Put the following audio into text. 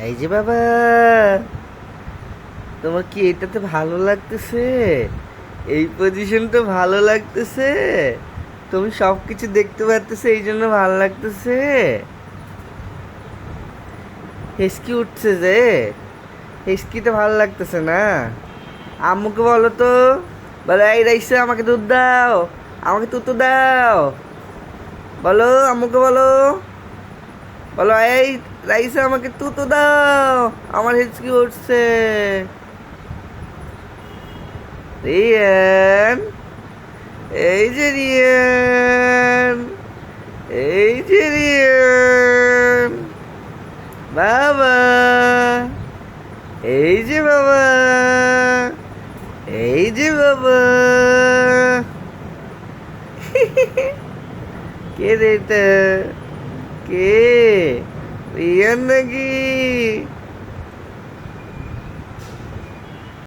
এই যে বাবা, তোমার কি এটাতে ভালো লাগতেছে? এই পজিশনটা ভালো লাগতেছে? তুমি সব কিছু দেখতে পারতেছে, এই জন্য ভালো লাগতেছে? হেসকি উঠছে যে, হেসকিতে ভালো লাগতেছে না? আম্মুকে বলো তো, বলো এই রাইসা আমাকে দুধ দাও, আমাকে তুতু দাও। বলো আম্মুকে বলো, বলো এই রাইসা আমাকে তুতু দাও, আমার হেসকি উঠছে। রিয়ান, এই যে রিয়ান, এই যে রিয়ান, বাবা, এই যে বাবা, এই যে বাবা। কে রে এটা? কে? রিয়ান নাকি?